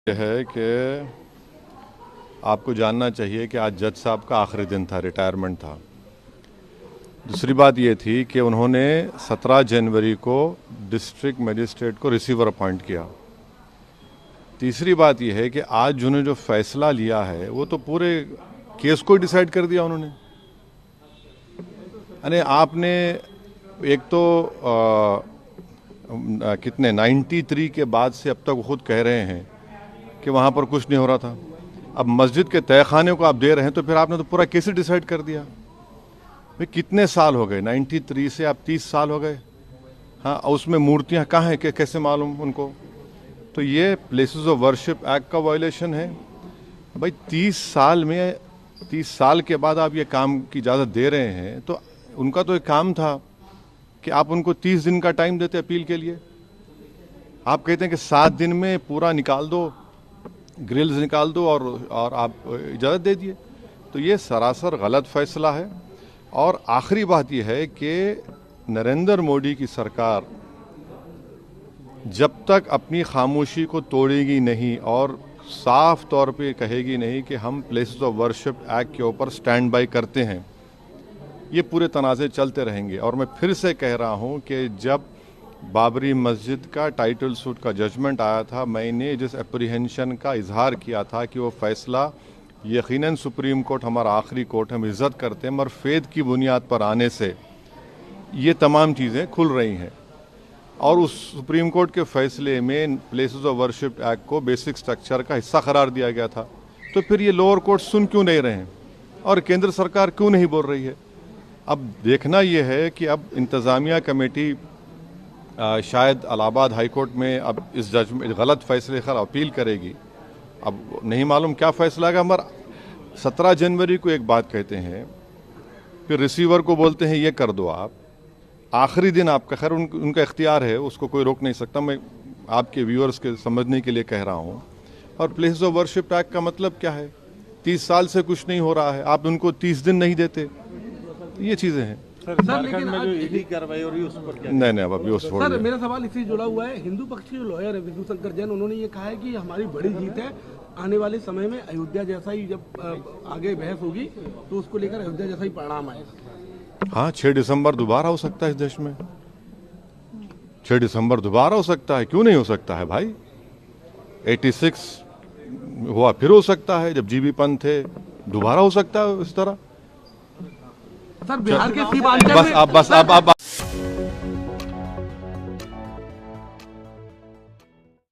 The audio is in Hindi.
यह है कि आपको जानना चाहिए कि आज जज साहब का आखिरी दिन था, रिटायरमेंट था। दूसरी बात ये थी कि उन्होंने 17 जनवरी को डिस्ट्रिक्ट मजिस्ट्रेट को रिसीवर अपॉइंट किया। तीसरी बात यह है कि आज जिन्होंने जो फैसला लिया है वो तो पूरे केस को डिसाइड कर दिया उन्होंने। अरे आपने एक तो कितने 93 के बाद से अब तक वो खुद कह रहे हैं कि वहाँ पर कुछ नहीं हो रहा था। अब मस्जिद के तहखाने को आप दे रहे हैं तो फिर आपने तो पूरा केस डिसाइड कर दिया। भाई कितने साल हो गए, 93 से आप 30 साल हो गए। हाँ, उसमें मूर्तियाँ कहाँ हैं कि कैसे मालूम उनको? तो ये प्लेसेस ऑफ वर्शिप एक्ट का वायलेशन है। भाई 30 साल के बाद आप ये काम की इजाज़त दे रहे हैं तो उनका तो एक काम था कि आप उनको 30 दिन का टाइम देते अपील के लिए। आप कहते हैं कि 7 दिन में पूरा निकाल दो, ग्रिल्स निकाल दो और आप इजाज़त दे दिए। तो ये सरासर गलत फैसला है। और आखिरी बात यह है कि नरेंद्र मोदी की सरकार जब तक अपनी खामोशी को तोड़ेगी नहीं और साफ तौर पे कहेगी नहीं कि हम प्लेसेस ऑफ वर्शिप एक्ट के ऊपर स्टैंड बाय करते हैं, ये पूरे तनाज़े चलते रहेंगे। और मैं फिर से कह रहा हूँ कि जब बाबरी मस्जिद का टाइटल सूट का जजमेंट आया था, मैंने जिस एप्रीहेंशन का इजहार किया था कि वो फैसला यकीनन सुप्रीम कोर्ट हमारा आखिरी कोर्ट, हम इज़्ज़त करते हैं, मगर फेद की बुनियाद पर आने से ये तमाम चीज़ें खुल रही हैं। और उस सुप्रीम कोर्ट के फैसले में प्लेसेस ऑफ वर्शिप एक्ट को बेसिक स्ट्रक्चर का हिस्सा करार दिया गया था। तो फिर ये लोअर कोर्ट सुन क्यों नहीं रहे हैं और केंद्र सरकार क्यों नहीं बोल रही है? अब देखना यह है कि अब इंतज़ामिया कमेटी शायद इलाहाबाद हाई कोर्ट में अब इस जजमेंट गलत फैसले पर अपील करेगी। अब नहीं मालूम क्या फैसला आएगा। मगर 17 जनवरी को एक बात कहते हैं, फिर रिसीवर को बोलते हैं ये कर दो आप, आखिरी दिन आपका, खैर उनका इख्तियार है, उसको कोई रोक नहीं सकता। मैं आपके व्यूअर्स के समझने के लिए कह रहा हूँ। और प्लेसेस ऑफ वर्शिप एक्ट का मतलब क्या है? 30 साल से कुछ नहीं हो रहा है, आप उनको 30 दिन नहीं देते, ये चीज़ें हैं। सर लेकिन में जो ईडी कार्रवाई हो रही है उस पर क्या? नहीं अब अभी उस सर मेरा सवाल इससे जुड़ा हुआ है। हिंदू पक्ष के जो लॉयर है विष्णु शंकर जैन, उन्होंने ये कहा है कि हमारी बड़ी जीत है, आने वाले समय में अयोध्या जैसा ही जब आगे बहस होगी तो उसको लेकर अयोध्या जैसा ही परिणाम आएगा। हाँ, 6 दिसंबर दोबारा हो सकता है इस देश में। 6 दिसंबर दोबारा हो सकता है, क्यों नहीं हो सकता है भाई? 86 हुआ, फिर हो सकता है, जब जीबी पंत थे, दोबारा हो सकता है इस तरह। सर बिहार के सीमांचल में बस अब